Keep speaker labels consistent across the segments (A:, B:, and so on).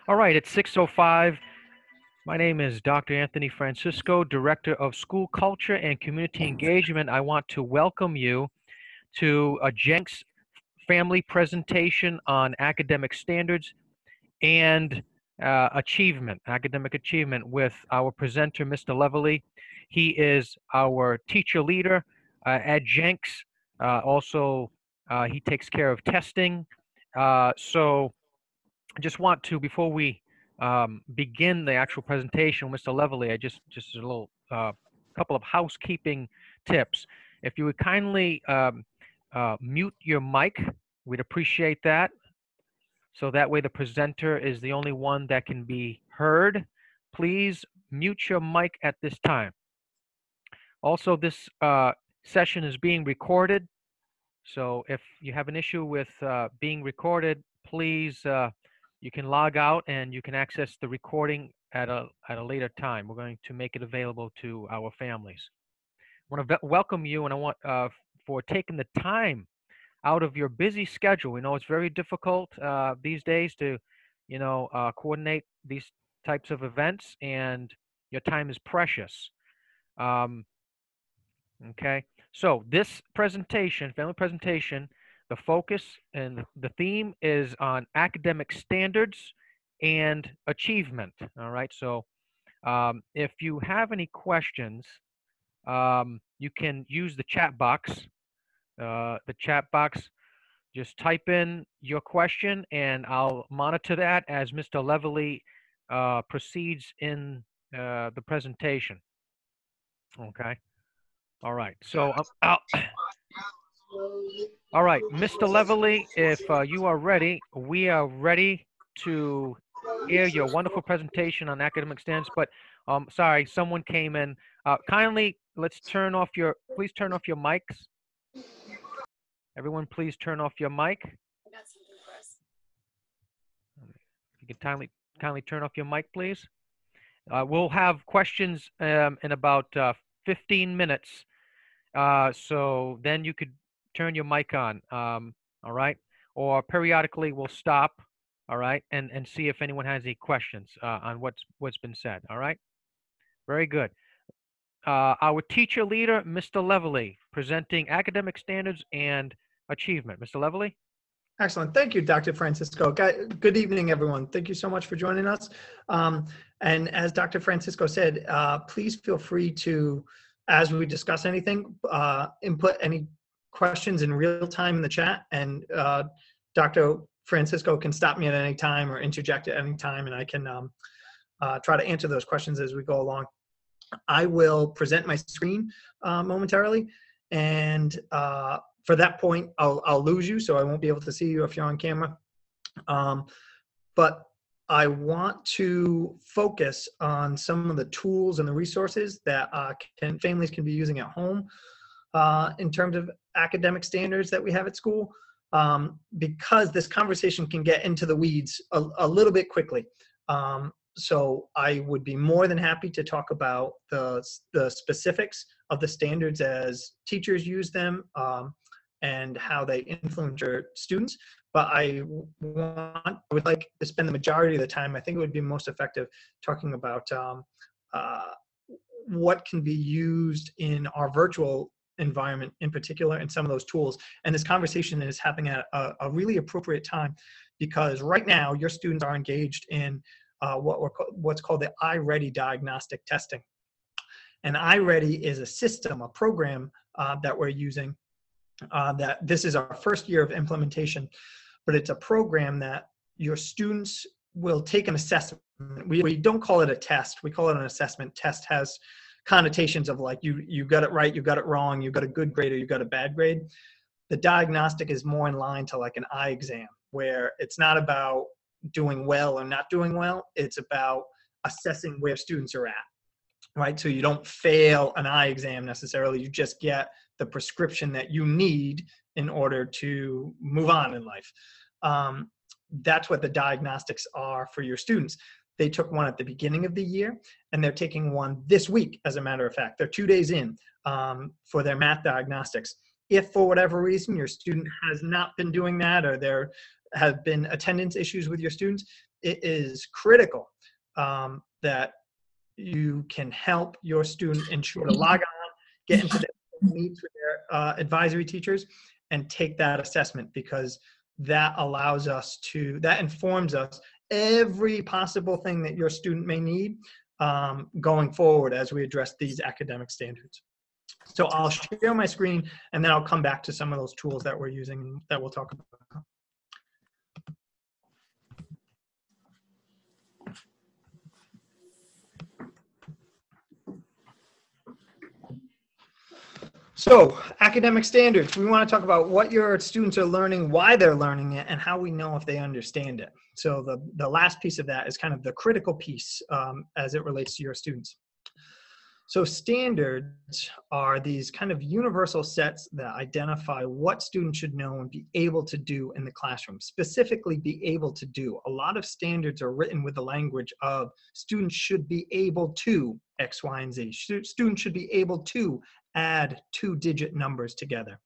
A: All right, it's 6:05. My name is Dr. Anthony Francisco, Director of School Culture and Community Engagement. I want to welcome you to a Jenks family presentation on academic standards and academic achievement with our presenter, Mr. Leveillee. He is our teacher leader at Jenks. Also, he takes care of testing. So I just want to, before we begin the actual presentation, Mr. Leveillee, I just a little couple of housekeeping tips. If you would kindly mute your mic, we'd appreciate that. So that way the presenter is the only one that can be heard. Please mute your mic at this time. Also, this session is being recorded. So if you have an issue with being recorded, please, you can log out and you can access the recording at a later time. We're going to make it available to our families. I want to welcome you, and I want for taking the time out of your busy schedule. We know it's very difficult these days to, coordinate these types of events, and your time is precious. Okay, so this presentation, family presentation, the focus and the theme is on academic standards and achievement. All right, so if you have any questions, you can use the chat box. Just type in your question and I'll monitor that as Mr. Leveillee proceeds in the presentation. Okay. All right. So, all right, Mr. Leveillee, if you are ready, we are ready to hear your wonderful presentation on academic standards. But sorry, someone came in. Kindly, please turn off your mics. Everyone, please turn off your mic. You can kindly turn off your mic, please. We'll have questions in about 15 minutes. So then you could turn your mic on, all right? Or periodically we'll stop, all right, and see if anyone has any questions on what's been said, all right? Very good. Our teacher leader, Mr. Leveillee, presenting academic standards and achievement. Mr. Leveillee?
B: Excellent. Thank you, Dr. Francisco. Good evening, everyone. Thank you so much for joining us. And as Dr. Francisco said, please feel free to, as we discuss anything, input any questions in real time in the chat, and Dr. Francisco can stop me at any time or interject at any time, and I can try to answer those questions as we go along. I will present my screen momentarily, and for that point, I'll lose you, so I won't be able to see you if you're on camera. But I want to focus on some of the tools and the resources that families can be using at home in terms of academic standards that we have at school, because this conversation can get into the weeds a little bit quickly. So I would be more than happy to talk about the specifics of the standards as teachers use them and how they influence your students. But I would like to spend the majority of the time, I think it would be most effective talking about what can be used in our virtual environment in particular, and some of those tools. And this conversation is happening at a really appropriate time, because right now your students are engaged in what's called the iReady diagnostic testing. And iReady is a system, a program that we're using. That this is our first year of implementation, but it's a program that your students will take an assessment. We don't call it a test, we call it an assessment. Test has connotations of like you got it right, you got it wrong, you got a good grade or you got a bad grade. The diagnostic is more in line to like an eye exam, where it's not about doing well or not doing well, it's about assessing where students are at, right? So you don't fail an eye exam necessarily, you just get the prescription that you need in order to move on in life. That's what the diagnostics are for your students. They took one at the beginning of the year, and they're taking one this week, as a matter of fact. They're 2 days in for their math diagnostics. If for whatever reason your student has not been doing that, or there have been attendance issues with your students, it is critical that you can help your student ensure to log on, get into the meets with their advisory teachers, and take that assessment, because that allows us to, that informs us every possible thing that your student may need going forward as we address these academic standards. So I'll share my screen, and then I'll come back to some of those tools that we're using that we'll talk about. So academic standards, we want to talk about what your students are learning, why they're learning it, and how we know if they understand it. So the last piece of that is kind of the critical piece as it relates to your students. So standards are these kind of universal sets that identify what students should know and be able to do in the classroom, specifically be able to do. A lot of standards are written with the language of students should be able to X, Y, and Z. Students should be able to add 2-digit numbers together.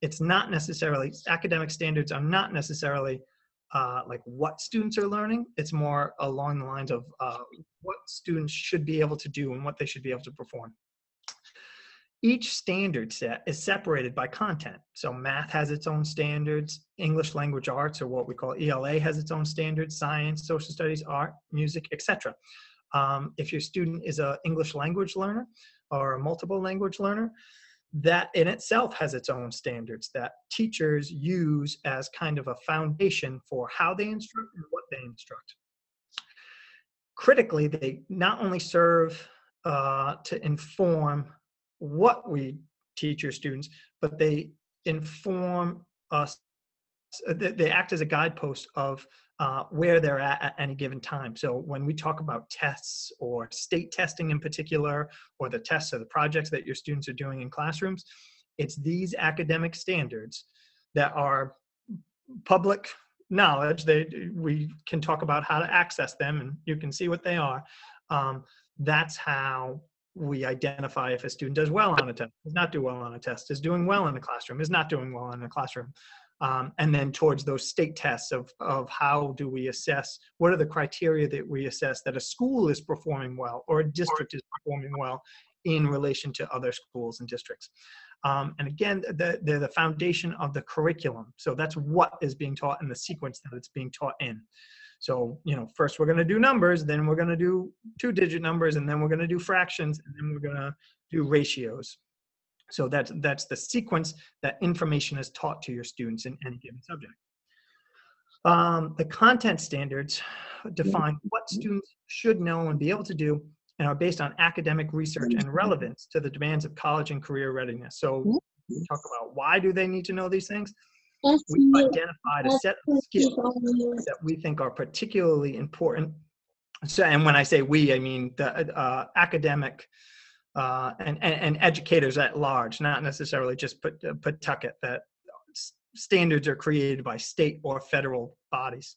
B: It's not necessarily, academic standards are not necessarily like what students are learning. It's more along the lines of what students should be able to do and what they should be able to perform. Each standard set is separated by content. So math has its own standards, English language arts, or what we call ELA, has its own standards, science, social studies, art, music, etc. If your student is an English language learner or a multiple language learner, that in itself has its own standards that teachers use as kind of a foundation for how they instruct and what they instruct. Critically, they not only serve to inform what we teach your students, but they inform us, they act as a guidepost of where they're at any given time. So when we talk about tests or state testing in particular, or the tests or the projects that your students are doing in classrooms, it's these academic standards that are public knowledge. We can talk about how to access them, and you can see what they are. That's how we identify if a student does well on a test, does not do well on a test, is doing well in the classroom, is not doing well in the classroom. And then towards those state tests of how do we assess, what are the criteria that we assess that a school is performing well or a district is performing well in relation to other schools and districts. And again, they're the foundation of the curriculum. So that's what is being taught in the sequence that it's being taught in. So, you know, first we're going to do numbers, then we're going to do 2-digit numbers, and then we're going to do fractions, and then we're going to do ratios. So that's the sequence that information is taught to your students in any given subject. The content standards define what students should know and be able to do, and are based on academic research and relevance to the demands of college and career readiness. So we talk about why do they need to know these things. We've identified a set of skills that we think are particularly important. So, and when I say we, I mean the academic and educators at large, not necessarily just Pawtucket, that standards are created by state or federal bodies.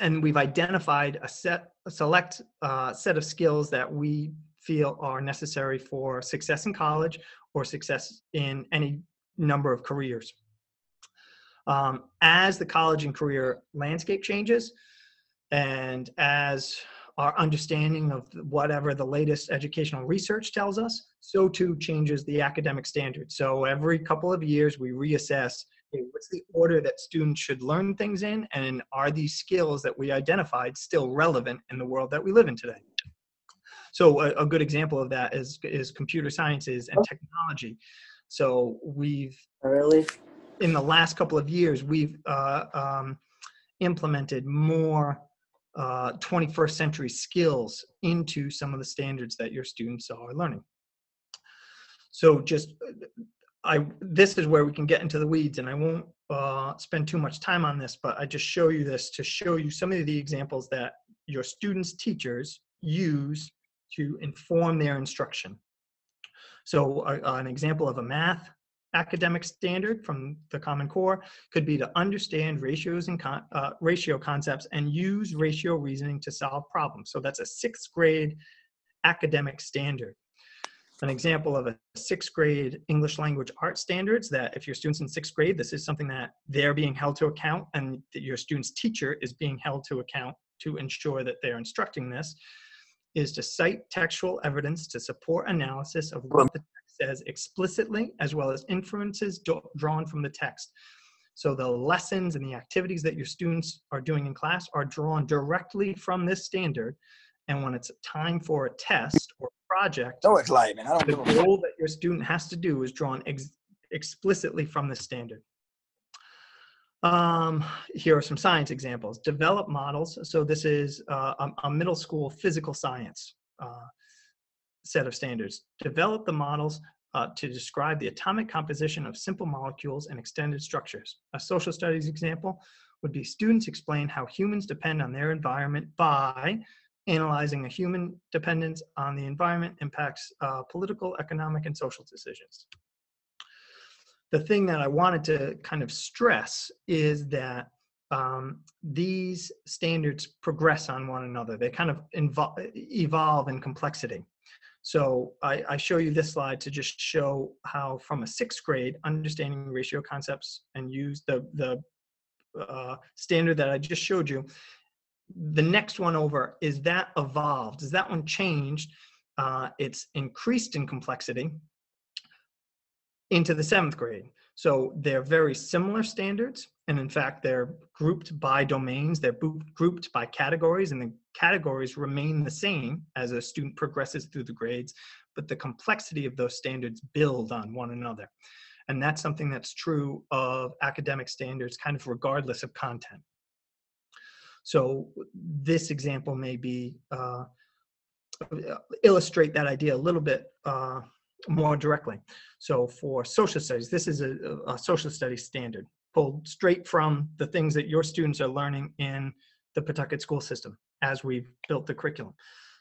B: And we've identified a select set of skills that we feel are necessary for success in college or success in any number of careers. As the college and career landscape changes, and as our understanding of whatever the latest educational research tells us, so too changes the academic standards. So every couple of years we reassess, hey, what's the order that students should learn things in, and are these skills that we identified still relevant in the world that we live in today? So a good example of that is computer sciences and technology. So we've, in the last couple of years, we've implemented more 21st century skills into some of the standards that your students are learning. So just, this is where we can get into the weeds, and I won't spend too much time on this, but I just show you this to show you some of the examples that your students' teachers use to inform their instruction. So an example of a math academic standard from the Common Core could be to understand ratios and ratio concepts and use ratio reasoning to solve problems. So that's a 6th grade academic standard. An example of a 6th grade English language art standards, that if your students in 6th grade, this is something that they're being held to account, and that your student's teacher is being held to account to ensure that they're instructing this, is to cite textual evidence to support analysis of what the text says explicitly, as well as inferences drawn from the text. So the lessons and the activities that your students are doing in class are drawn directly from this standard. And when it's time for a test or project, the goal that your student has to do is drawn explicitly from the standard. Here are some science examples. Develop models. So this is a middle school physical science set of standards. Develop the models to describe the atomic composition of simple molecules and extended structures. A social studies example would be students explain how humans depend on their environment by analyzing the human dependence on the environment impacts political, economic, and social decisions. The thing that I wanted to kind of stress is that these standards progress on one another. They kind of evolve in complexity. So I show you this slide to just show how from a 6th grade, understanding ratio concepts and use the standard that I just showed you. The next one over, is that evolved? Is that one changed? It's increased in complexity into the 7th grade. So they're very similar standards. And in fact, they're grouped by domains. They're grouped by categories, and the categories remain the same as a student progresses through the grades, but the complexity of those standards build on one another. And that's something that's true of academic standards, kind of regardless of content. So this example may be illustrate that idea a little bit more directly. So for social studies, this is a social studies standard pulled straight from the things that your students are learning in the Pawtucket school system as we've built the curriculum.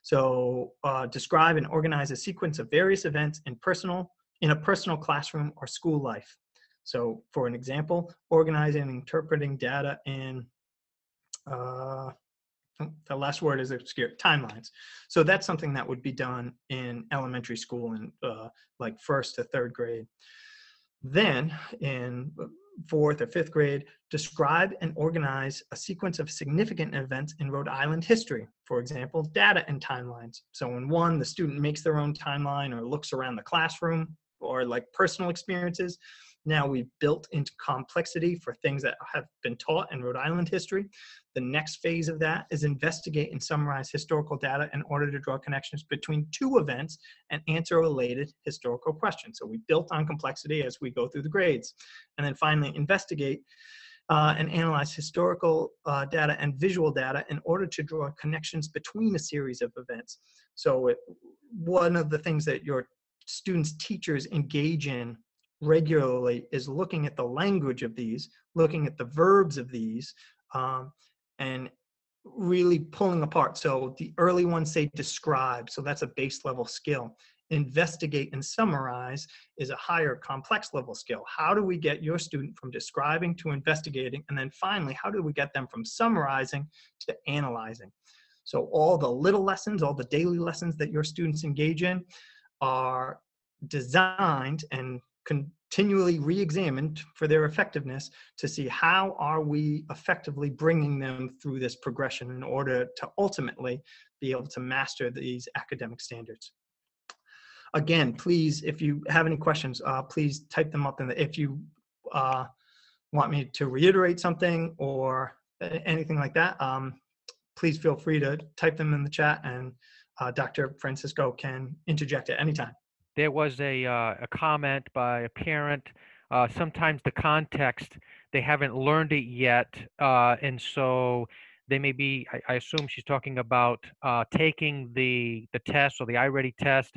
B: So describe and organize a sequence of various events in a personal classroom or school life. So for an example, organizing and interpreting data in the last word is obscure, timelines. So that's something that would be done in elementary school in like 1st to 3rd grade. Then in 4th or 5th grade, describe and organize a sequence of significant events in Rhode Island history. For example, data and timelines. So in 1, the student makes their own timeline or looks around the classroom or like personal experiences. Now we've built into complexity for things that have been taught in Rhode Island history. The next phase of that is investigate and summarize historical data in order to draw connections between 2 events and answer related historical questions. So we built on complexity as we go through the grades. And then finally, investigate and analyze historical data and visual data in order to draw connections between a series of events. So one of the things that your students' teachers engage in regularly is looking at the language of these, looking at the verbs of these, and really pulling apart. So the early ones say describe, so that's a base level skill. Investigate and summarize is a higher complex level skill. How do we get your student from describing to investigating? And then finally, how do we get them from summarizing to analyzing? So all the little lessons, all the daily lessons that your students engage in are designed and continually re-examined for their effectiveness to see how are we effectively bringing them through this progression in order to ultimately be able to master these academic standards. Again, please, if you have any questions, please type them up. If you want me to reiterate something or anything like that, please feel free to type them in the chat, and Dr. Francisco can interject at any time.
A: There was a comment by a parent. Sometimes the context, they haven't learned it yet, and so they may be, I assume she's talking about taking the test or the iReady test,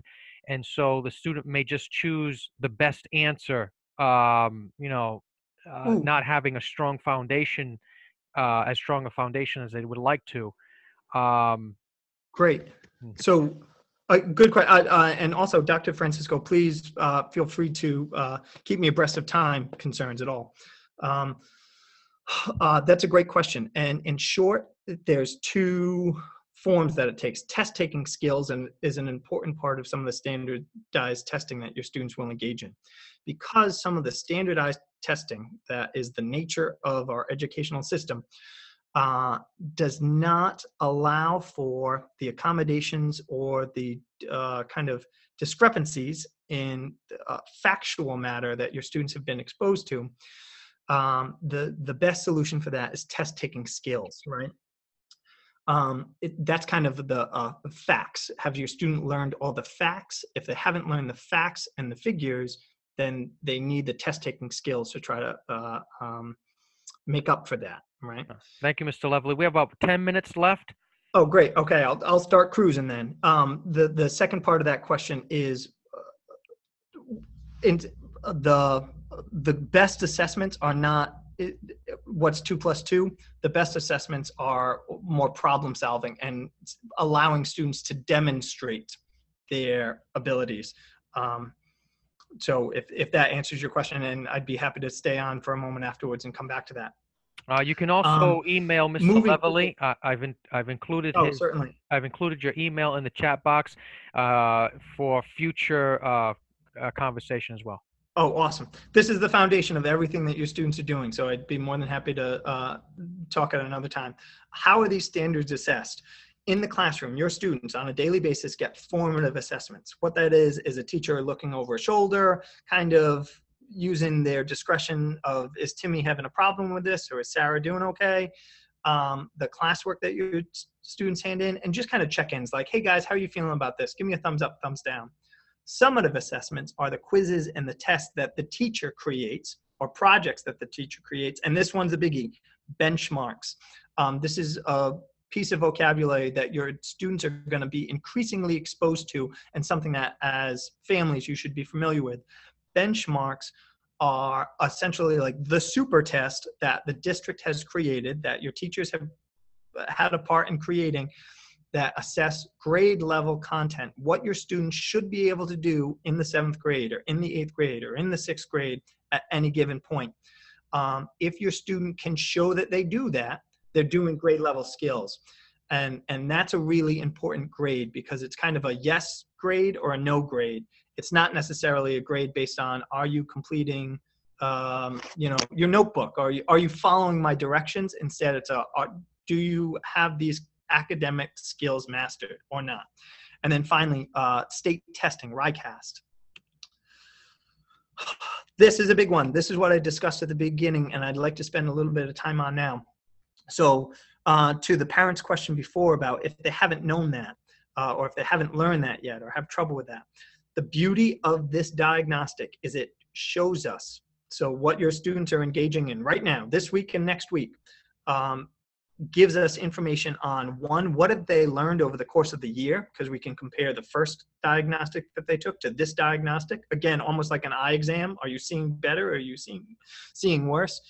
A: and so the student may just choose the best answer, not having a strong foundation, as strong a foundation as they would like to.
B: Great. So Good question. And also, Dr. Francisco, please feel free to keep me abreast of time concerns at all. Um, that's a great question. And in short, there's two forms that it takes. Test taking skills and is an important part of some of the standardized testing that your students will engage in. Because some of the standardized testing that is the nature of our educational system does not allow for the accommodations or the kind of discrepancies in factual matter that your students have been exposed to. The best solution for that is test taking skills, right? That's kind of the facts. Have your student learned all the facts? If they haven't learned the facts and the figures, then they need the test taking skills to try to make up for that, right?
A: Thank you, Mr. Leveillee. We have about 10 minutes left.
B: Oh, great. Okay, I'll start cruising then. The second part of that question is in the best assessments are not what's 2 plus 2. The best assessments are more problem solving and allowing students to demonstrate their abilities. So if that answers your question, and I'd be happy to stay on for a moment afterwards and come back to that.
A: You can also email Mr. Leveillee. I've included
B: certainly.
A: I've included your email in the chat box for future conversation as well.
B: Oh, awesome. This is the foundation of everything that your students are doing. So I'd be more than happy to talk at another time. How are these standards assessed? In the classroom, your students on a daily basis get formative assessments. What that is a teacher looking over a shoulder, kind of using their discretion of, is Timmy having a problem with this, or is Sarah doing okay? The classwork that your students hand in, and just kind of check-ins like, hey guys, how are you feeling about this? Give me a thumbs up, thumbs down. Summative assessments are the quizzes and the tests that the teacher creates, or projects that the teacher creates. And this one's a biggie, benchmarks. This is a piece of vocabulary that your students are going to be increasingly exposed to, and something that as families you should be familiar with. Benchmarks are essentially like the super test that the district has created, that your teachers have had a part in creating, that assess grade level content, what your students should be able to do in the 7th grade or in the 8th grade or in the 6th grade at any given point. If your student can show that they do that, they're doing grade level skills. And that's a really important grade, because it's kind of a yes grade or a no grade. It's not necessarily a grade based on, are you completing your notebook? Are you following my directions? Instead, it's do you have these academic skills mastered or not? And then finally, state testing, RICAST. This is a big one. This is what I discussed at the beginning, and I'd like to spend a little bit of time on now. So to the parents' question before about if they haven't known that, or if they haven't learned that yet, or have trouble with that, the beauty of this diagnostic is it shows us, so what your students are engaging in right now, this week and next week, gives us information on, one, what have they learned over the course of the year, because we can compare the first diagnostic that they took to this diagnostic. Again, almost like an eye exam. Are you seeing better? Are you seeing worse?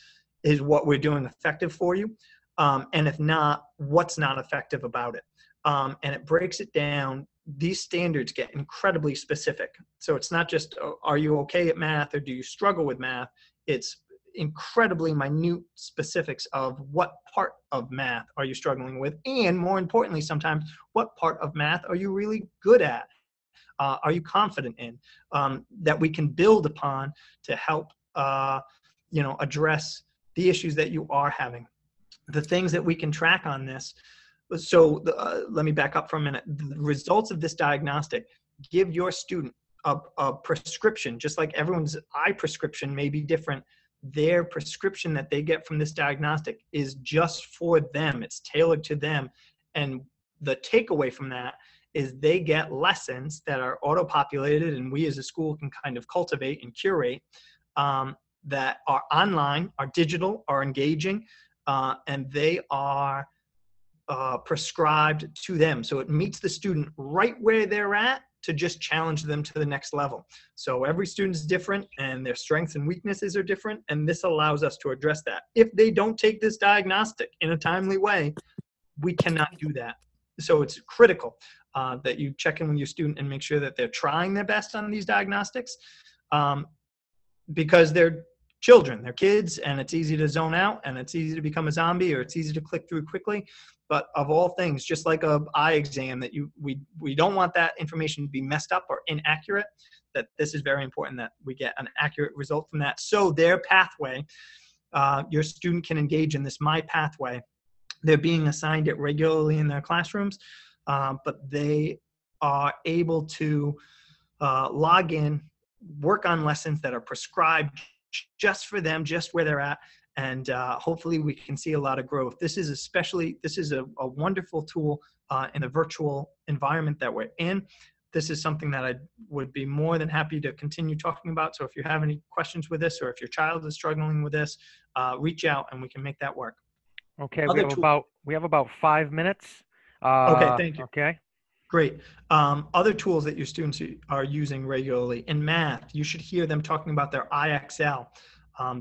B: Is what we're doing effective for you? And if not, what's not effective about it? And it breaks it down. These standards get incredibly specific. So it's not just, are you okay at math or do you struggle with math? It's incredibly minute specifics of what part of math are you struggling with, and more importantly, sometimes what part of math are you really good at, are you confident in, that we can build upon to help address the issues that you are having. The things that we can track on this. So let me back up for a minute. The results of this diagnostic give your student a prescription, just like everyone's eye prescription may be different. Their prescription that they get from this diagnostic is just for them. It's tailored to them. And the takeaway from that is they get lessons that are auto-populated, and we as a school can kind of cultivate and curate, that are online, are digital, are engaging, and they are prescribed to them. So it meets the student right where they're at to just challenge them to the next level. So every student is different, and their strengths and weaknesses are different, and this allows us to address that. If they don't take this diagnostic in a timely way, we cannot do that. So it's critical. that you check in with your student and make sure that they're trying their best on these diagnostics, because they're children, they're kids, and it's easy to zone out, and it's easy to become a zombie, or it's easy to click through quickly. But of all things, just like a eye exam, that we don't want that information to be messed up or inaccurate, that this is very important that we get an accurate result from that. So their pathway, your student can engage in this My Pathway. They're being assigned it regularly in their classrooms, but they are able to log in, work on lessons that are prescribed just for them, just where they're at, and hopefully we can see a lot of growth. This is a wonderful tool in the virtual environment that we're in. This is something that I would be more than happy to continue talking about. So if you have any questions with this, or if your child is struggling with this, reach out and we can make that work.
A: Okay, we have about 5 minutes.
B: Okay, thank you.
A: Okay.
B: Great. Other tools that your students are using regularly in math, you should hear them talking about their IXL.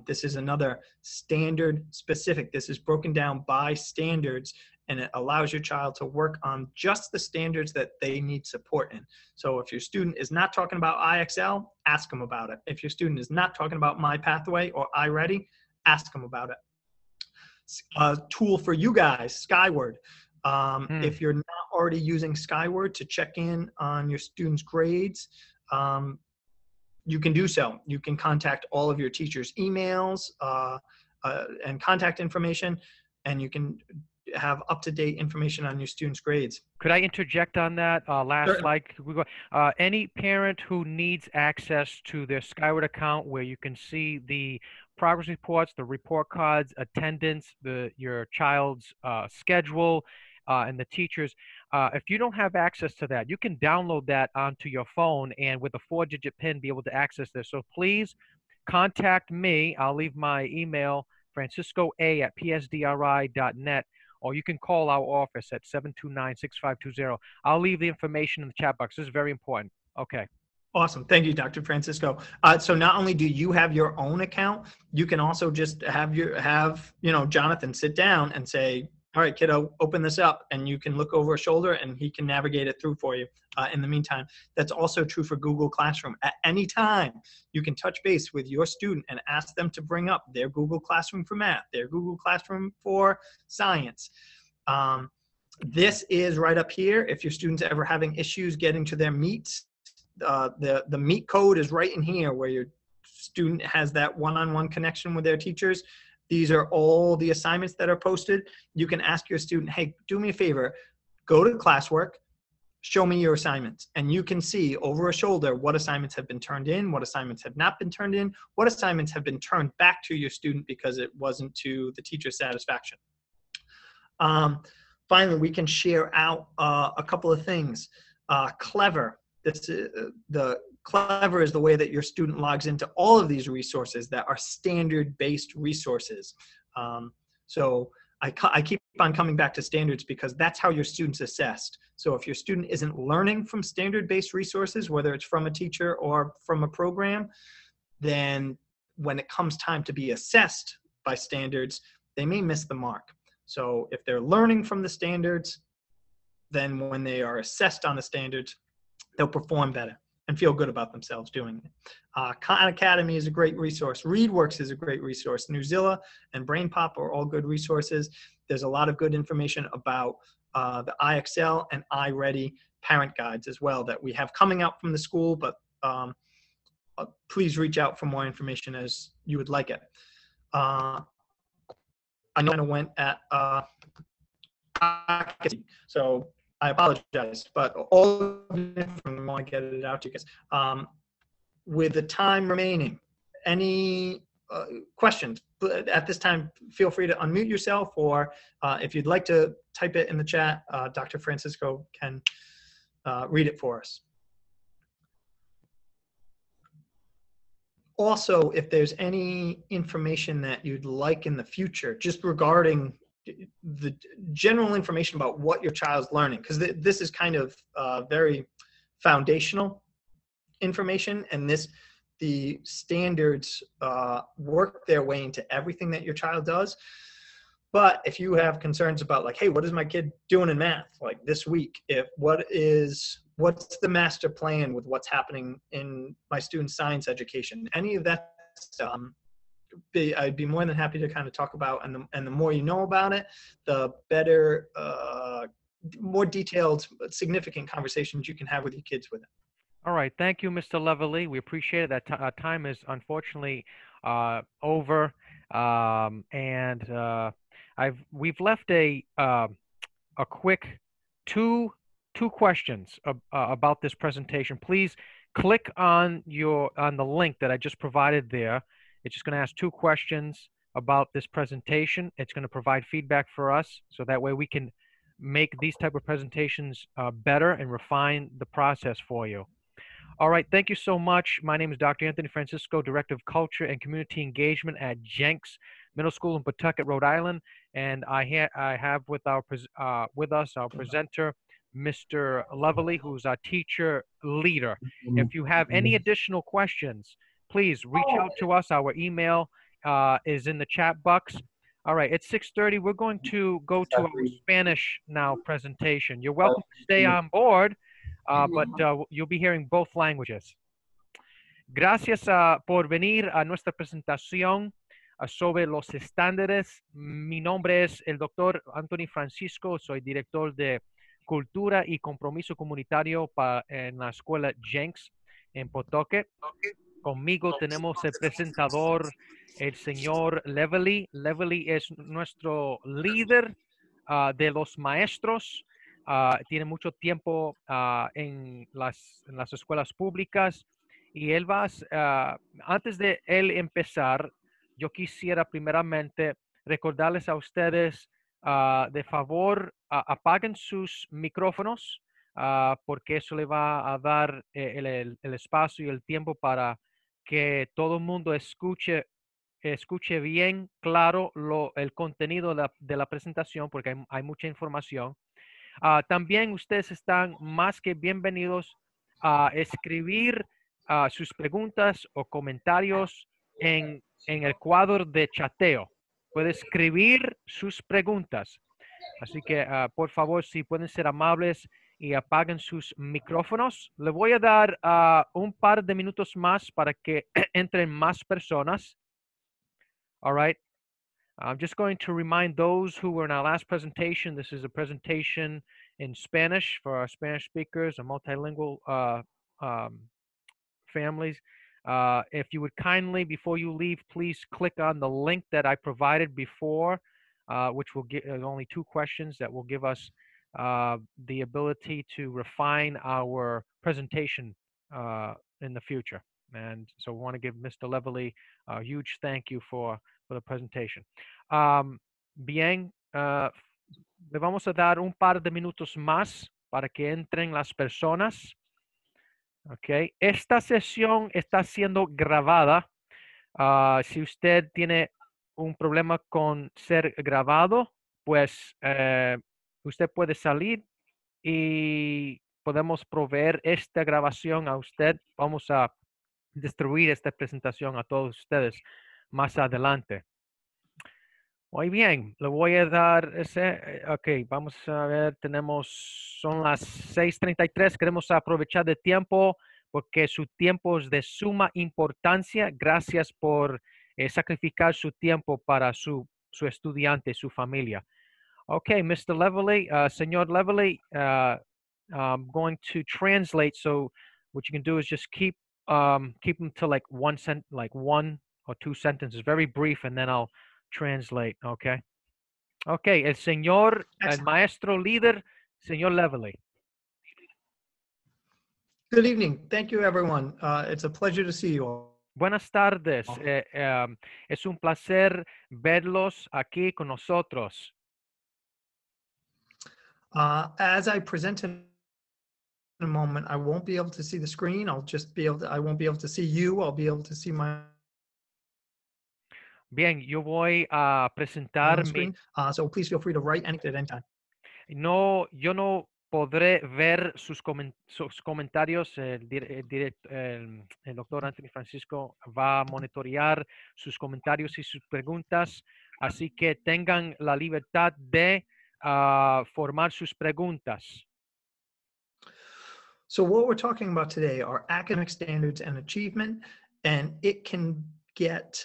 B: This is another standard specific. This is broken down by standards, and it allows your child to work on just the standards that they need support in. So if your student is not talking about IXL, ask them about it. If your student is not talking about My Pathway or iReady, ask them about it. A tool for you guys, Skyward. If you're not already using Skyward to check in on your students' grades, you can do so. You can contact all of your teachers' emails and contact information, and you can have up-to-date information on your students' grades.
A: Could I interject on that last
B: Certainly.
A: slide? Could we go, any parent who needs access to their Skyward account where you can see the progress reports, the report cards, attendance, your child's schedule, and the teachers, if you don't have access to that, you can download that onto your phone and with a 4-digit PIN be able to access this. So please contact me. I'll leave my email, franciscoa@psdri.net, or you can call our office at 729-6520. I'll leave the information in the chat box. This is very important. Okay.
B: Awesome. Thank you, Dr. Francisco. So not only do you have your own account, you can also just have Jonathan sit down and say, all right, kiddo, open this up, and you can look over a shoulder and he can navigate it through for you in the meantime. That's also true for Google Classroom. At any time, you can touch base with your student and ask them to bring up their Google Classroom for math, their Google Classroom for science. This is right up here. If your students are ever having issues getting to their meets, the meet code is right in here where your student has that one-on-one connection with their teachers. These are all the assignments that are posted. You can ask your student, hey, do me a favor, go to classwork, show me your assignments. And you can see over a shoulder what assignments have been turned in, what assignments have not been turned in, what assignments have been turned back to your student because it wasn't to the teacher's satisfaction. Finally, we can share out a couple of things. Clever. Clever is the way that your student logs into all of these resources that are standard-based resources. So I keep on coming back to standards because that's how your student's assessed. So if your student isn't learning from standard-based resources, whether it's from a teacher or from a program, then when it comes time to be assessed by standards, they may miss the mark. So if they're learning from the standards, then when they are assessed on the standards, they'll perform better and feel good about themselves doing it. Khan Academy is a great resource. ReadWorks is a great resource. Newzilla and BrainPop are all good resources. There's a lot of good information about the IXL and iReady parent guides as well that we have coming out from the school, but please reach out for more information as you would like it. I know I went at so I apologize, but all of the information, I want to get it out to you guys. With the time remaining, any questions? At this time, feel free to unmute yourself, or if you'd like to type it in the chat, Dr. Francisco can read it for us. Also, if there's any information that you'd like in the future, just regarding the general information about what your child's learning, because this is kind of very foundational information, and the standards work their way into everything that your child does. But if you have concerns about like, hey, what is my kid doing in math like this week? What's the master plan with what's happening in my student science education? Any of that stuff, I'd be more than happy to kind of talk about. And the more you know about it, the better, more detailed, significant conversations you can have with your kids with it.
A: All right. Thank you, Mr. Leveillee. We appreciate it. That time is unfortunately over, and we've left a quick two two questions about this presentation. Please click on the link that I just provided there. It's just going to ask two questions about this presentation. It's going to provide feedback for us, so that way we can make these type of presentations better and refine the process for you. All right, thank you so much. My name is Dr. Anthony Francisco, Director of Culture and Community Engagement at Jenks Middle School in Pawtucket, Rhode Island, and I have with us our presenter, Mr. Leveillee, who's our teacher leader. If you have any additional questions, please reach out to us. Our email is in the chat box. All right, it's 6:30. We're going to go to our Spanish now presentation. You're welcome to stay on board. But you'll be hearing both languages. Gracias por venir a nuestra presentación sobre los estándares. Mi nombre es el doctor Anthony Francisco, soy director de Cultura y Compromiso Comunitario en la escuela Jenks en Pawtucket. Conmigo tenemos el presentador, el señor Leveillee. Leveillee es nuestro líder de los maestros. Tiene mucho tiempo en las escuelas públicas y él antes de él empezar, yo quisiera primeramente recordarles a ustedes, de favor, apaguen sus micrófonos, porque eso le va a dar el espacio y el tiempo para que todo el mundo escuche bien claro el contenido de la presentación, porque hay mucha información. También ustedes están más que bienvenidos a escribir sus preguntas o comentarios en el cuadro de chateo. Puede escribir sus preguntas. Así que, por favor, si pueden ser amables y apaguen sus micrófonos. Le voy a dar un par de minutos más para que entren más personas. All right. I'm just going to remind those who were in our last presentation, this is a presentation in Spanish for our Spanish speakers and multilingual families. If you would kindly, before you leave, please click on the link that I provided before, which will give only two questions that will give us the ability to refine our presentation in the future. And so we want to give Mr. Leveillee a huge thank you for the presentation. Bien, le vamos a dar un par de minutos más para que entren las personas. Okay. Esta sesión está siendo grabada. Si usted tiene un problema con ser grabado, pues usted puede salir y podemos proveer esta grabación a usted. Vamos a distribuir esta presentación a todos ustedes más adelante. Muy bien, le voy a dar ok, vamos a ver, son las 6:33, queremos aprovechar de tiempo porque su tiempo es de suma importancia. Gracias por sacrificar su tiempo para su estudiante, su familia. Okay, Mr. Leveillee, Señor Leveillee, I'm going to translate. So what you can do is just keep them to like one or two sentences, very brief, and then I'll translate. Okay. Okay, el maestro líder, señor Leveillee.
B: Good evening. Thank you, everyone. It's a pleasure to see you all.
A: Buenas tardes. Es un placer verlos aquí con nosotros.
B: As I present in a moment, I won't be able to see the screen. I won't be able to see you. I'll be able to see my
A: Bien, yo voy a presentar
B: screen. So please feel free to write anything at any time.
A: No, yo no podré ver sus comentarios. El doctor Anthony Francisco va a monitorear sus comentarios y sus preguntas. Así que tengan la libertad de formar sus preguntas.
B: So what we're talking about today are academic standards and achievement, and it can get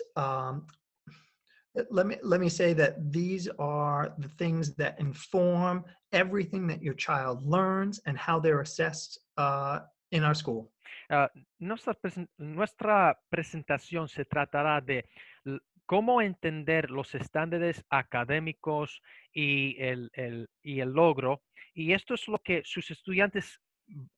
B: let me say that these are the things that inform everything that your child learns and how they're assessed in our school.
A: Ah, nuestra presentación se tratará de cómo entender los estándares académicos y y el logro. Y esto es lo que sus estudiantes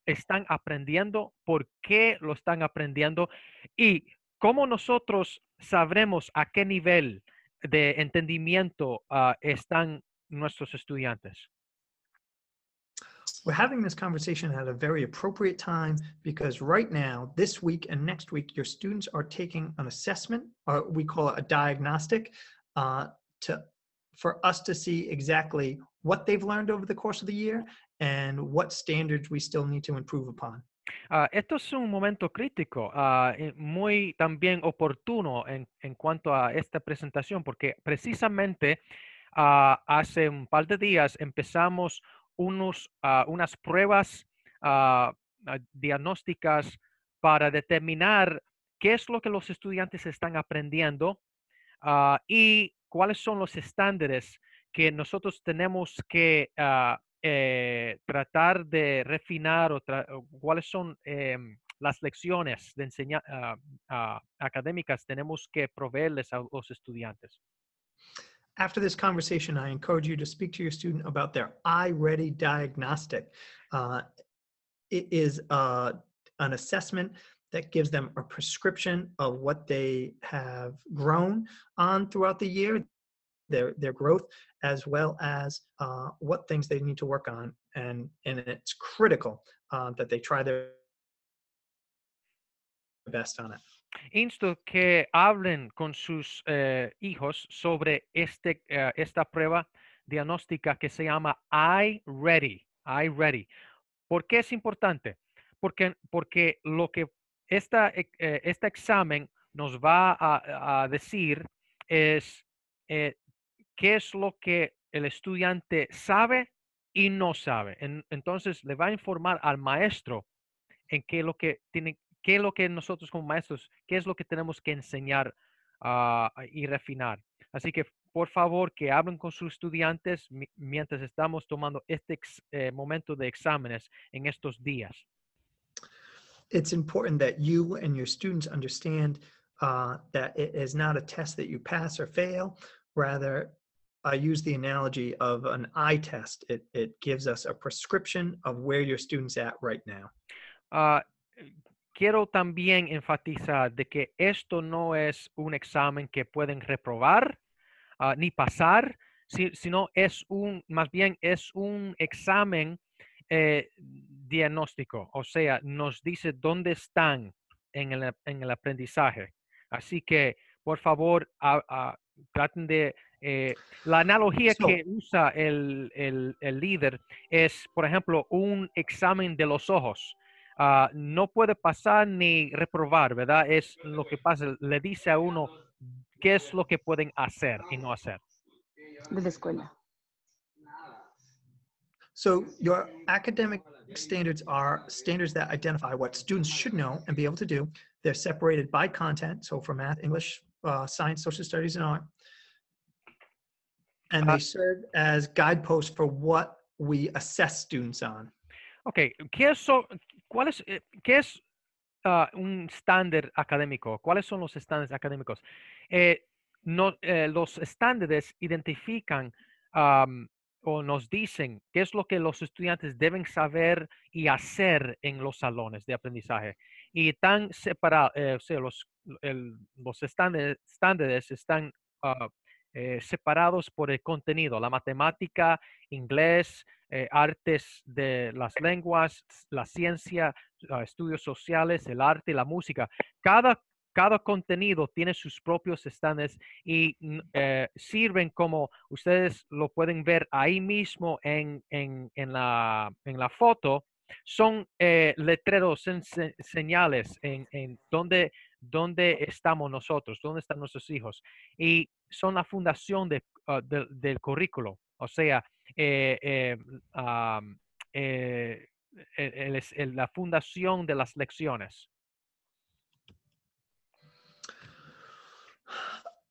A: están aprendiendo, por qué lo están aprendiendo y cómo nosotros sabremos a qué nivel de entendimiento están nuestros estudiantes.
B: We're having this conversation at a very appropriate time because right now, this week and next week, your students are taking an assessment, or we call it a diagnostic, uh, to for us to see exactly what they've learned over the course of the year and what standards we still need to improve upon.
A: Esto es un momento crítico, muy también oportuno en cuanto a esta presentación, porque precisamente hace un par de días empezamos unas pruebas diagnósticas para determinar qué es lo que los estudiantes están aprendiendo y cuáles son los estándares que nosotros tenemos que tratar de refinar o cuáles son las lecciones de académicas tenemos que proveerles a los estudiantes.
B: After this conversation, I encourage you to speak to your student about their I-Ready diagnostic. It is an assessment that gives them a prescription of what they have grown on throughout the year, their growth, as well as what things they need to work on. And it's critical that they try their best on it.
A: Insto que hablen con sus hijos sobre esta prueba diagnóstica que se llama I-Ready. I-Ready. ¿Por qué es importante? Porque lo que este examen nos va a decir es qué es lo que el estudiante sabe y no sabe. Entonces le va a informar al maestro en qué es lo que nosotros como maestros, qué es lo que tenemos que enseñar y refinar. Así que por favor que hablen con sus estudiantes mientras estamos tomando este momento de exámenes en estos días.
B: It's important that you and your students understand that it is not a test that you pass or fail. Rather, I use the analogy of an eye test. It gives us a prescription of where your student's at right now.
A: Ah, quiero también enfatizar de que esto no es un examen que pueden reprobar ni pasar, sino más bien es un examen diagnóstico, o sea, nos dice dónde están en el aprendizaje. Así que, por favor, traten de... la analogía
B: So,
A: que usa el líder es, por ejemplo, un examen de los ojos. No puede pasar ni reprobar, ¿verdad? Es lo que pasa, le dice a uno qué es lo que pueden hacer y no hacer.
C: De la escuela.
B: so your academic standards are standards that identify what students should know and be able to do. They're separated by content, so for math, English, science, social studies, and art. And they serve as guideposts for what we assess students on.
A: Ok, ¿qué es un estándar académico? ¿Cuáles son los estándares académicos? Los estándares identifican o nos dicen qué es lo que los estudiantes deben saber y hacer en los salones de aprendizaje. Y están separados, o sea, los estándares están separados por el contenido, la matemática, inglés, artes de las lenguas, la ciencia, estudios sociales, el arte, la música. Cada contenido tiene sus propios estándares y sirven como ustedes lo pueden ver ahí mismo en la foto. Son letreros, señales en donde dónde estamos nosotros, dónde están nuestros hijos. Y son la fundación del currículo. O sea, eh, eh, am, eh, la fundación de las lecciones.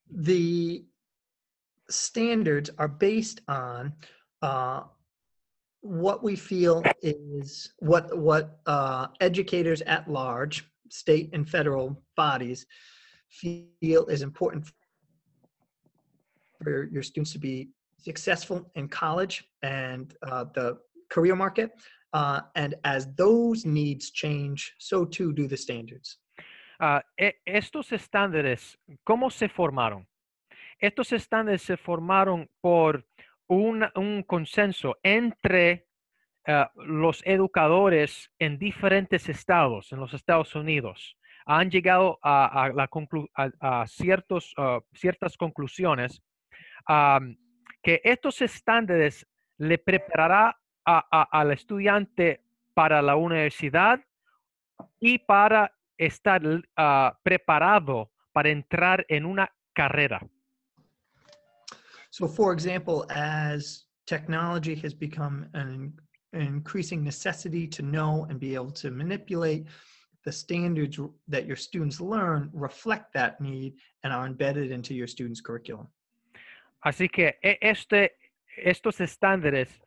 B: The standards are based on what we feel is what educators at large, state and federal bodies, feel is important for your students to be successful in college and the career market. And as those needs change, so too do the standards.
A: Estos estándares, ¿cómo se formaron? Estos estándares se formaron por un consenso entre los educadores en diferentes estados, en los Estados Unidos. Han llegado a ciertas conclusiones que estos estándares le preparará al estudiante para la universidad y para estar preparado para entrar en una carrera.
B: So, for example, as technology has become an increasing necessity to know and be able to manipulate, the standards that your students learn reflect that need and are embedded into your students' curriculum.
A: Así que estos estándares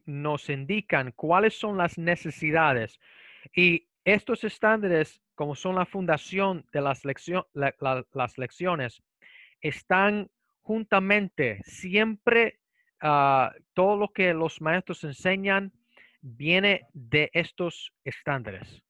A: nos indican cuáles son las necesidades y estos estándares, como son la fundación de las lecciones, están juntamente siempre, todo lo que los maestros enseñan viene de estos estándares.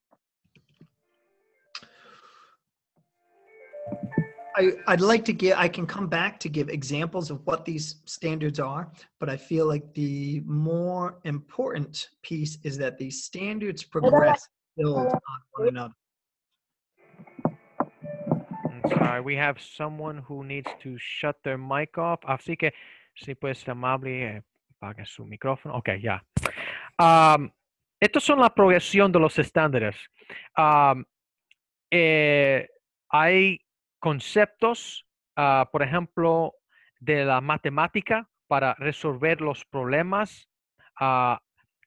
B: I'd like to I can come back to give examples of what these standards are, but I feel like the more important piece is that these standards progress, build on one another.
A: I'm sorry, we have someone who needs to shut their mic off. Así que, si puedes ser amable, apague su micrófono. Ok, ya. Estos son la progresión de los estándares. Hay conceptos, por ejemplo, de la matemática para resolver los problemas,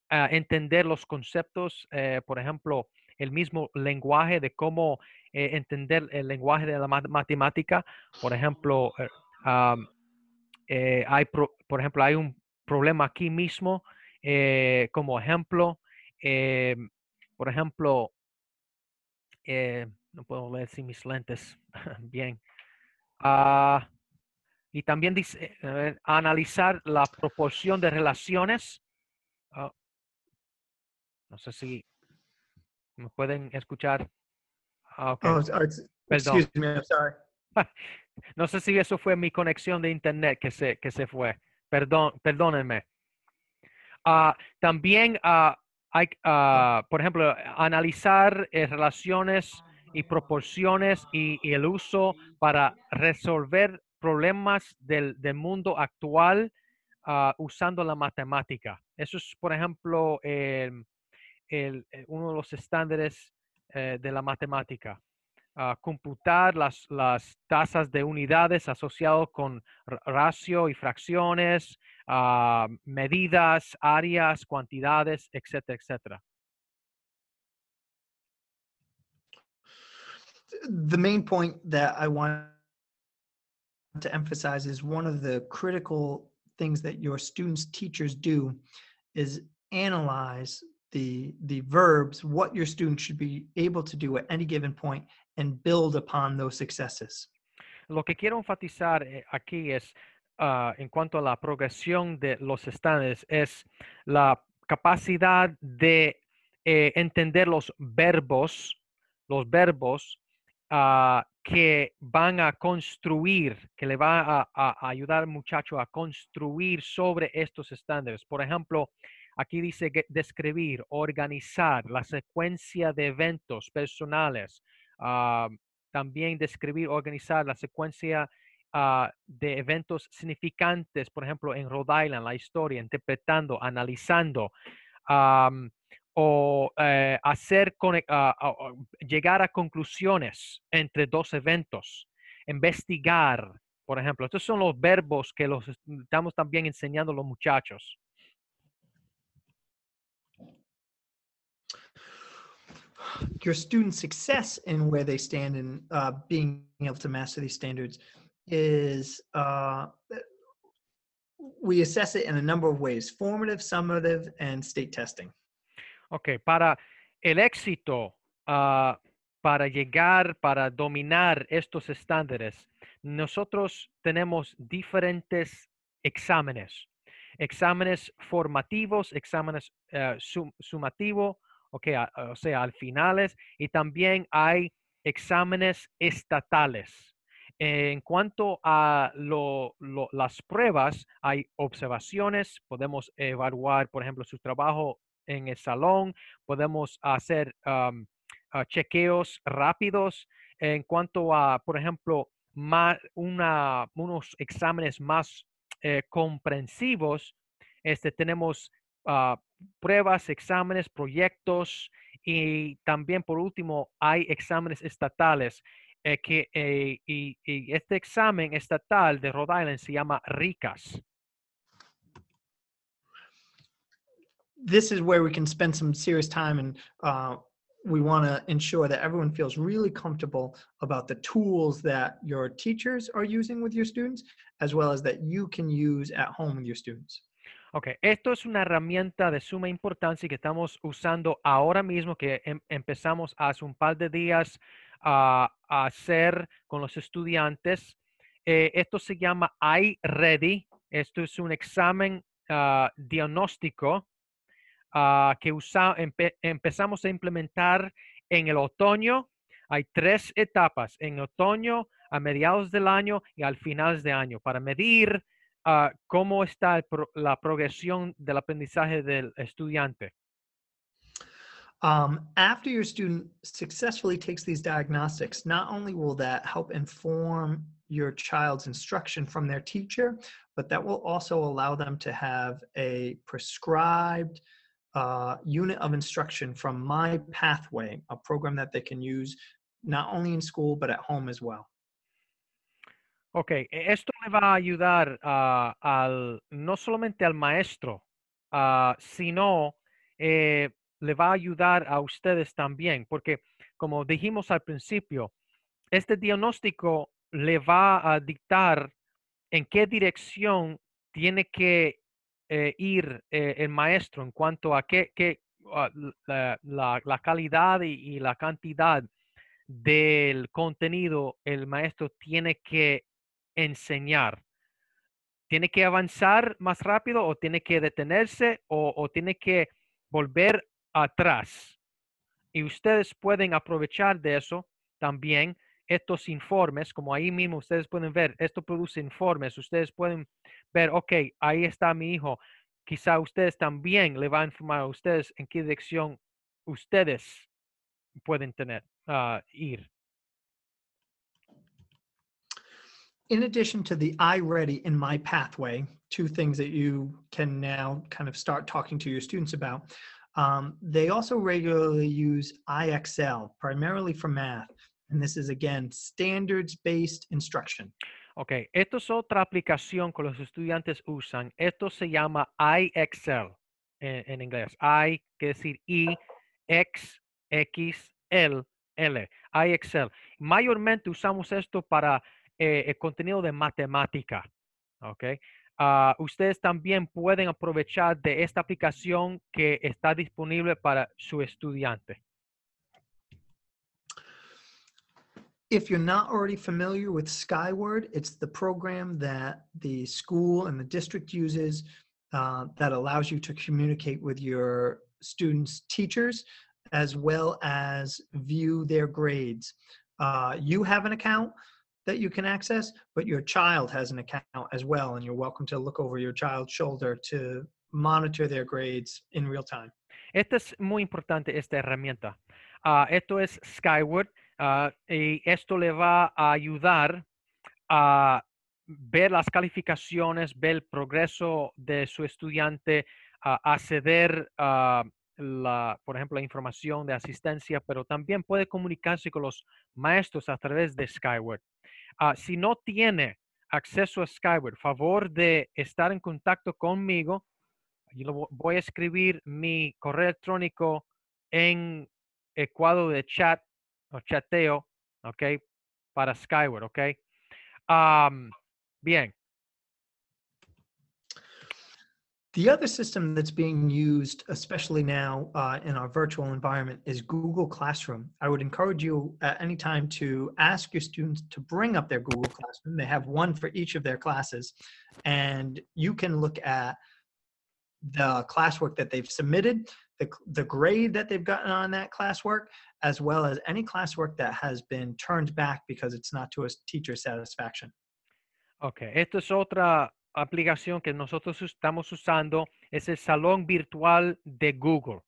A: entender los conceptos, por ejemplo, el mismo lenguaje de cómo entender el lenguaje de la matemática. Por ejemplo, por ejemplo, hay un problema aquí mismo, como ejemplo, por ejemplo, no puedo leer sin mis lentes bien. Y también dice, analizar la proporción de relaciones. No sé si me pueden escuchar. Ok,
B: Oh,
A: perdón.
B: excuse me, I'm sorry.
A: No sé si eso fue mi conexión de internet que se fue. Perdónenme. También hay, por ejemplo, analizar relaciones y proporciones y el uso para resolver problemas del mundo actual usando la matemática. Eso es, por ejemplo, uno de los estándares de la matemática. Computar las tasas de unidades asociadas con ratio y fracciones, medidas, áreas, cuantidades, etcétera, etcétera.
B: The main point that I want to emphasize is one of the critical things that your students' teachers do is analyze the verbs, what your students should be able to do at any given point, and build upon those successes.
A: Lo que quiero enfatizar aquí es, en cuanto a la progresión de los estándares, es la capacidad de entender los verbos que van a construir, que le va a ayudar al muchacho a construir sobre estos estándares. Por ejemplo, aquí dice que describir, organizar la secuencia de eventos personales, también describir, organizar la secuencia de eventos significantes, por ejemplo, en Rhode Island, la historia, interpretando, analizando, o llegar a conclusiones entre dos eventos, investigar, por ejemplo. Estos son los verbos que los estamos también enseñando a los muchachos.
B: Your student success in where they stand in being able to master these standards is we assess it in a number of ways: formative, summative, and state testing.
A: Ok, para el éxito, para llegar, para dominar estos estándares, nosotros tenemos diferentes exámenes. Exámenes formativos, exámenes sumativos, okay, o sea, al finales, y también hay exámenes estatales. En cuanto a las pruebas, hay observaciones, podemos evaluar, por ejemplo, su trabajo en el salón, podemos hacer chequeos rápidos. En cuanto a, por ejemplo, unos exámenes más comprensivos, tenemos pruebas, exámenes, proyectos y también por último hay exámenes estatales. Y este examen estatal de Rhode Island se llama RICAS.
B: This is where we can spend some serious time, and we want to ensure that everyone feels really comfortable about the tools that your teachers are using with your students, as well as that you can use at home with your students.
A: Ok, esto es una herramienta de suma importancia que estamos usando ahora mismo, que empezamos hace un par de días a hacer con los estudiantes. Esto se llama iReady. Esto es un examen diagnóstico que empezamos a implementar en el otoño. Hay 3 etapas, en otoño, a mediados del año y al final de año, para medir cómo está la progresión del aprendizaje del estudiante.
B: After your student successfully takes these diagnostics, not only will that help inform your child's instruction from their teacher, but that will also allow them to have a prescribed unit of instruction from My Pathway, a program that they can use not only in school, but at home as well.
A: Ok, esto le va a ayudar no solamente al maestro, sino le va a ayudar a ustedes también, porque como dijimos al principio, este diagnóstico le va a dictar en qué dirección tiene que ir el maestro en cuanto a la calidad y la cantidad del contenido el maestro tiene que enseñar. ¿Tiene que avanzar más rápido o tiene que detenerse o tiene que volver atrás? Y ustedes pueden aprovechar de eso también estos informes, como ahí mismo ustedes pueden ver, esto produce informes, ustedes pueden ver, ok, ahí está mi hijo, quizá ustedes también le va a informar a ustedes en qué dirección ustedes pueden ir.
B: In addition to the iReady and My Pathway, 2 things that you can now kind of start talking to your students about, they also regularly use IXL, primarily for math. And this is, again, standards-based instruction.
A: Ok, esto es otra aplicación que los estudiantes usan. Esto se llama iXL en inglés. I quiere decir I, X, X, L, L. iXL. Mayormente usamos esto para el contenido de matemática. Ok. Ustedes también pueden aprovechar de esta aplicación que está disponible para su estudiante.
B: If you're not already familiar with Skyward, it's the program that the school and the district uses that allows you to communicate with your students' teachers, as well as view their grades. You have an account that you can access, but your child has an account as well, and you're welcome to look over your child's shoulder to monitor their grades in real time.
A: Esta es muy importante, esta herramienta. Esto es Skyward y esto le va a ayudar a ver las calificaciones, ver el progreso de su estudiante, acceder por ejemplo, la información de asistencia, pero también puede comunicarse con los maestros a través de Skyward. Si no tiene acceso a Skyward, favor de estar en contacto conmigo. Yo voy a escribir mi correo electrónico en el cuadro de chat o chateo, ¿ok? Para Skyward, ¿ok? Bien.
B: The other system that's being used, especially now in our virtual environment, is Google Classroom. I would encourage you at any time to ask your students to bring up their Google Classroom. They have one for each of their classes, and you can look at the classwork that they've submitted, the grade that they've gotten on that classwork, as well as any classwork that has been turned back because it's not to a teacher's satisfaction.
A: Ok, esto es otra aplicación que nosotros estamos usando, es el salón virtual de Google.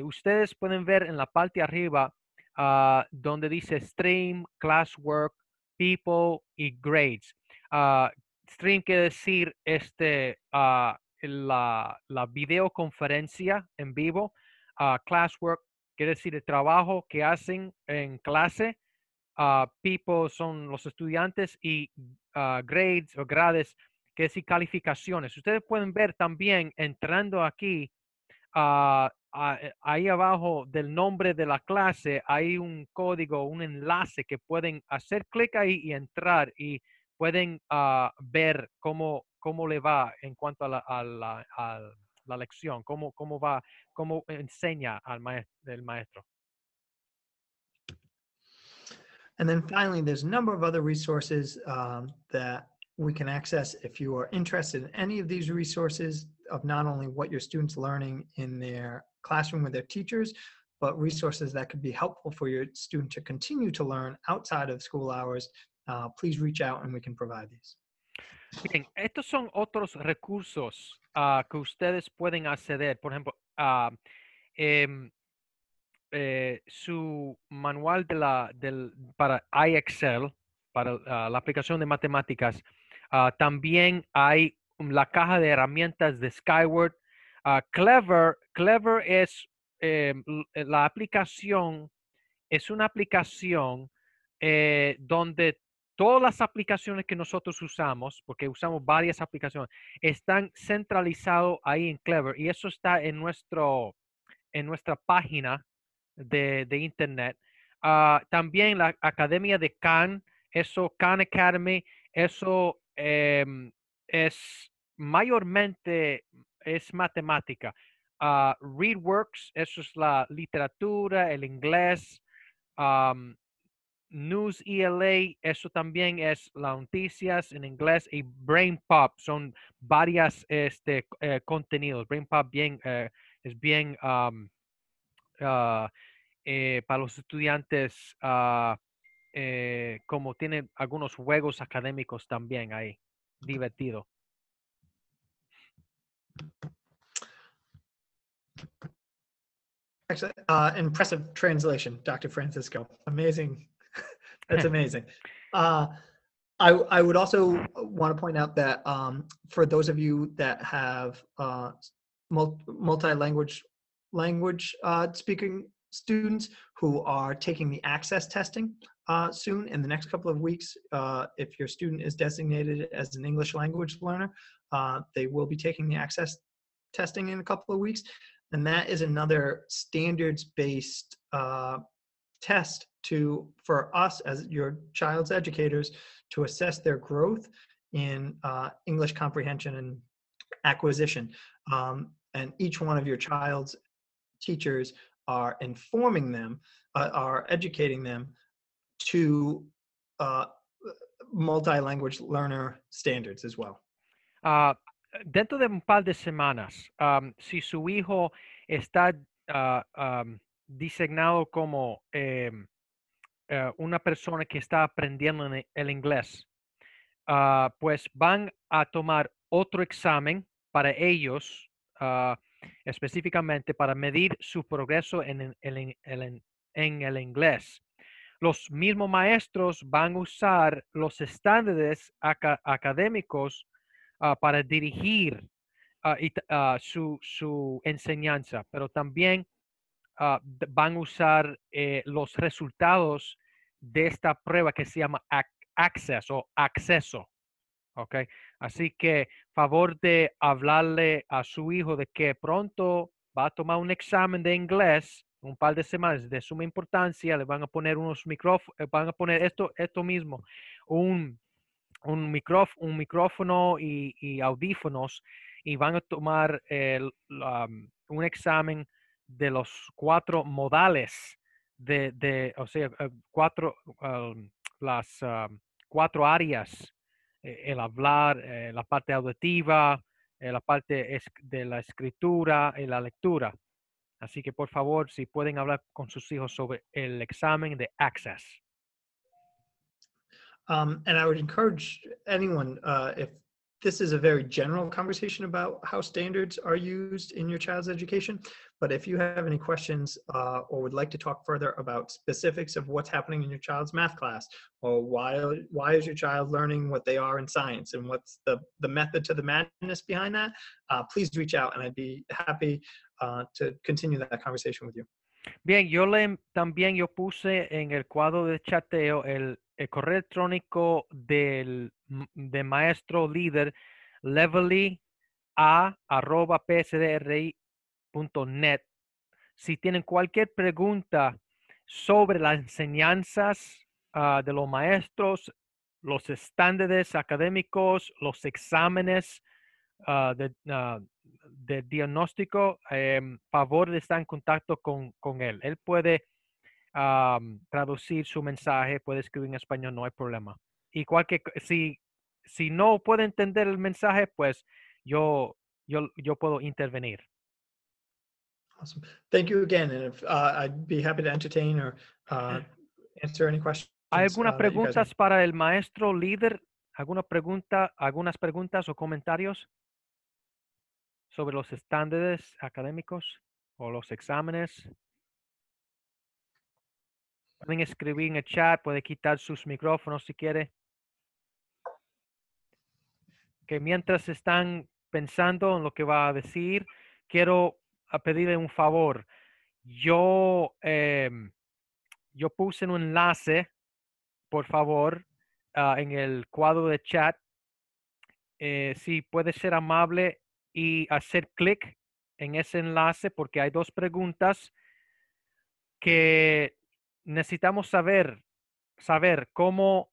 A: Ustedes pueden ver en la parte de arriba donde dice Stream, Classwork, People y Grades. Stream quiere decir la videoconferencia en vivo. Classwork quiere decir el trabajo que hacen en clase. People son los estudiantes y grades o grades, que es calificaciones. Ustedes pueden ver también entrando aquí, ahí abajo del nombre de la clase, hay un código, un enlace que pueden hacer clic ahí y entrar y pueden ver cómo le va en cuanto a la lección, cómo va, cómo enseña el maestro.
B: And then finally, there's a number of other resources that we can access if you are interested in any of these resources of not only what your students learning in their classroom with their teachers, but resources that could be helpful for your student to continue to learn outside of school hours. Please reach out and we can provide these.
A: Bien, estos son otros recursos que ustedes pueden acceder. Por ejemplo, em, su manual para iExcel, para la aplicación de matemáticas. También hay la caja de herramientas de Skyward. Clever es la aplicación, es una aplicación donde todas las aplicaciones que nosotros usamos, porque usamos varias aplicaciones, están centralizados ahí en Clever, y eso está en nuestra página de internet. También la Academia de Khan, eso, Khan Academy, eso es mayormente es matemática. ReadWorks, eso es la literatura, el inglés. News ELA, eso también es las noticias en inglés. Y Brain Pop, son varias contenidos. Brain Pop es bien para los estudiantes, como tiene algunos juegos académicos también ahí, divertido.
B: Actually, impressive translation, Dr. Francisco. Amazing. That's amazing. I would also want to point out that for those of you that have multi-language speaking students who are taking the access testing soon in the next couple of weeks, if your student is designated as an English language learner, they will be taking the access testing in a couple of weeks. And that is another standards-based test for us as your child's educators to assess their growth in English comprehension and acquisition. And each one of your child's teachers are informing them, are educating them to multi-language learner standards as well.
A: Dentro de un par de semanas, si su hijo está designado como una persona que está aprendiendo el inglés, pues van a tomar otro examen para ellos, específicamente para medir su progreso en el inglés. Los mismos maestros van a usar los estándares académicos para dirigir su enseñanza, pero también van a usar los resultados de esta prueba que se llama Access o acceso. ¿Ok? Así que favor de hablarle a su hijo de que pronto va a tomar un examen de inglés, un par de semanas de suma importancia, le van a poner unos micrófonos, van a poner esto mismo, un, un micrófono y audífonos y van a tomar un examen de los cuatro modales o sea, las cuatro áreas, el hablar, la parte auditiva, la parte de la escritura y la lectura. Así que por favor, si pueden hablar con sus hijos sobre el examen de Access.
B: And I would encourage anyone, if this is a very general conversation about how standards are used in your child's education, but if you have any questions or would like to talk further about specifics of what's happening in your child's math class, or why is your child learning what they are in science, and what's the method to the madness behind that, please reach out and I'd be happy to continue that conversation with you.
A: Bien, también yo puse en el cuadro de chateo el correo electrónico de maestro líder Leveillee @psdri.net. Si tienen cualquier pregunta sobre las enseñanzas de los maestros, los estándares académicos, los exámenes de diagnóstico, favor de estar en contacto con él. Él puede traducir su mensaje, puede escribir en español, no hay problema. Y si no puede entender el mensaje, pues yo puedo intervenir.
B: Awesome. Thank you again. And if I'd be happy to entertain or answer any questions
A: ¿Hay algunas
B: that you guys may.
A: preguntas para el maestro líder? ¿Algunas preguntas o comentarios sobre los estándares académicos o los exámenes? Pueden escribir en el chat, puede quitar sus micrófonos si quiere. Que mientras están pensando en lo que va a decir, quiero pedirle un favor. Yo puse un enlace, por favor, en el cuadro de chat. Si puede ser amable y hacer clic en ese enlace, porque hay dos preguntas que necesitamos saber cómo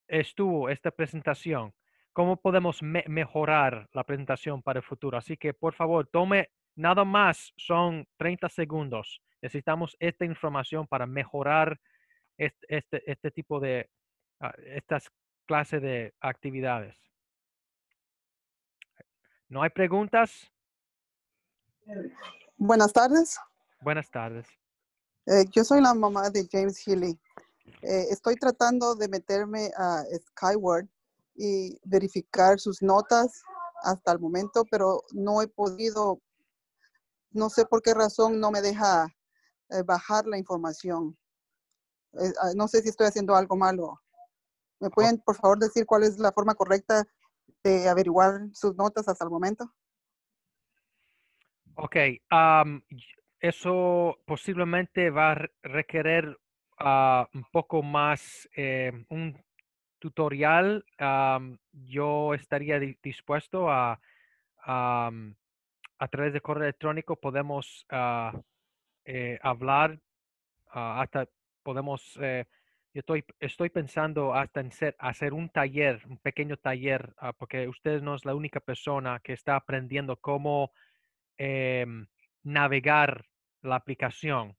A: estuvo esta presentación, cómo podemos mejorar la presentación para el futuro. Así que por favor, tome nada más, son 30 segundos. Necesitamos esta información para mejorar este tipo de, estas clases de actividades. ¿No hay preguntas?
D: Buenas tardes.
A: Buenas tardes.
D: Yo soy la mamá de James Healy. Estoy tratando de meterme a Skyward y verificar sus notas hasta el momento, pero no he podido, no sé por qué razón no me deja bajar la información. No sé si estoy haciendo algo malo. ¿Me pueden, por favor, decir cuál es la forma correcta de averiguar sus notas hasta el momento?
A: Ok, eso posiblemente va a requerir un poco más, un tutorial. Yo estaría dispuesto a través de correo electrónico podemos hablar, hasta podemos, yo estoy pensando hasta en hacer un taller, un pequeño taller, porque usted no es la única persona que está aprendiendo cómo navegar la aplicación.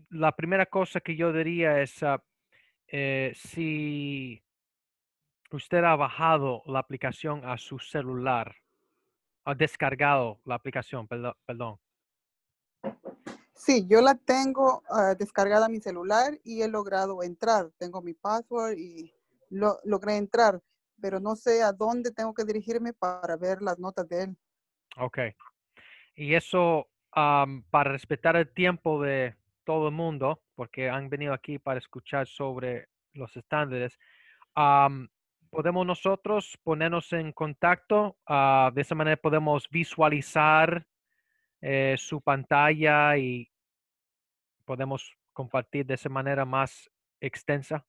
A: La primera cosa que yo diría es si usted ha bajado la aplicación a su celular, ha descargado la aplicación, perdón.
D: Sí, yo la tengo descargada a mi celular y he logrado entrar. Tengo mi password y logré entrar, pero no sé a dónde tengo que dirigirme para ver las notas de él.
A: Ok. Y eso, para respetar el tiempo de todo el mundo, porque han venido aquí para escuchar sobre los estándares, podemos nosotros ponernos en contacto. De esa manera podemos visualizar su pantalla y podemos compartir de esa manera más extensa.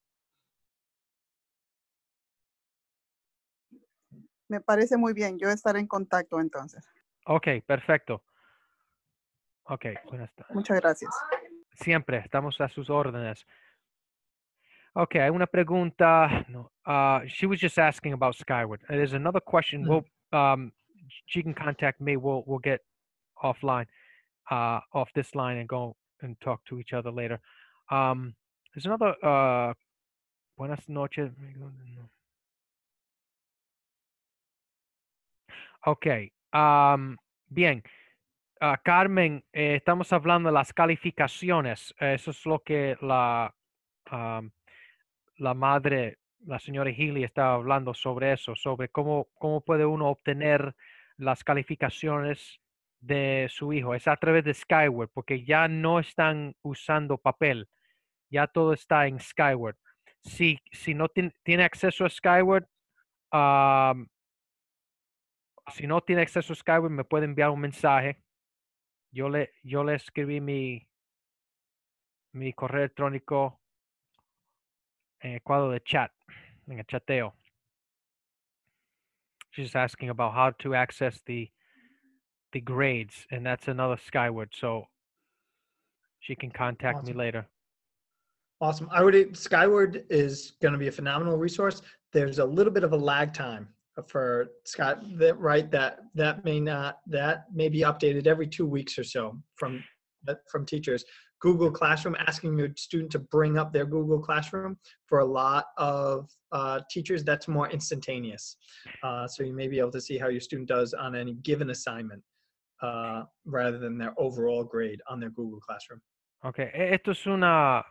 D: Me parece muy bien. Yo estaré en contacto entonces.
A: Ok, perfecto. Ok, buenas tardes.
D: Muchas gracias.
A: Siempre estamos a sus órdenes. Okay, hay una pregunta. No, she was just asking about Skyward. There's another question. We'll, she can contact me. We'll get offline, off this line, and go and talk to each other later. There's another. Buenas noches. Okay. Bien. Carmen, estamos hablando de las calificaciones. Eso es lo que la madre, la señora Healy, estaba hablando sobre eso, sobre cómo puede uno obtener las calificaciones de su hijo. Es a través de Skyward, porque ya no están usando papel, ya todo está en Skyward. Si no tiene acceso a Skyward, si no tiene acceso a Skyward, me puede enviar un mensaje. Yo le escribí mi correo electrónico en el cuadro de chat, en el chateo. She's asking about how to access the grades, and that's another Skyward, so she can contact me
B: Awesome.
A: later.
B: Awesome. Skyward is going to be a phenomenal resource. There's a little bit of a lag time for Scott, that may be updated every 2 weeks or so from teachers. Google Classroom, asking your student to bring up their Google Classroom, for a lot of teachers, that's more instantaneous. So you may be able to see how your student does on any given assignment, rather than their overall grade on their Google Classroom.
A: Okay, esto es una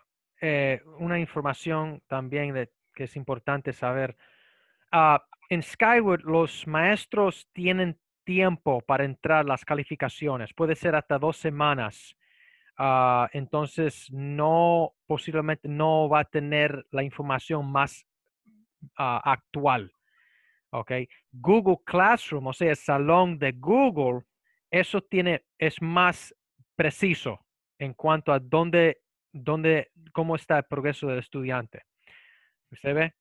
A: información también que es importante saber. En Skyward, los maestros tienen tiempo para entrar las calificaciones, puede ser hasta 2 semanas. Entonces, posiblemente no va a tener la información más actual. Okay. Google Classroom, o sea, el salón de Google, eso es más preciso en cuanto a cómo está el progreso del estudiante. ¿Usted ve?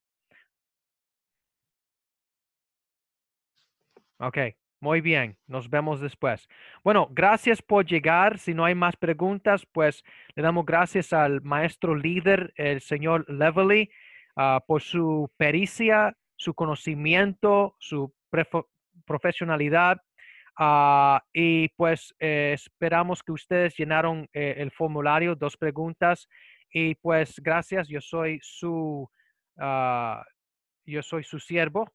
A: Ok, muy bien. Nos vemos después. Bueno, gracias por llegar. Si no hay más preguntas, pues le damos gracias al maestro líder, el señor Leveillee, por su pericia, su conocimiento, su profesionalidad. Y pues esperamos que ustedes llenaron el formulario, 2 preguntas. Y pues gracias, yo soy su siervo,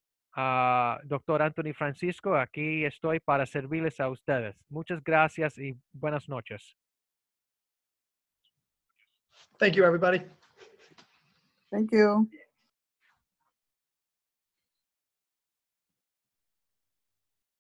A: doctor Anthony Francisco. Aquí estoy para servirles a ustedes. Muchas gracias y buenas noches.
B: Thank you, everybody.
D: Thank you.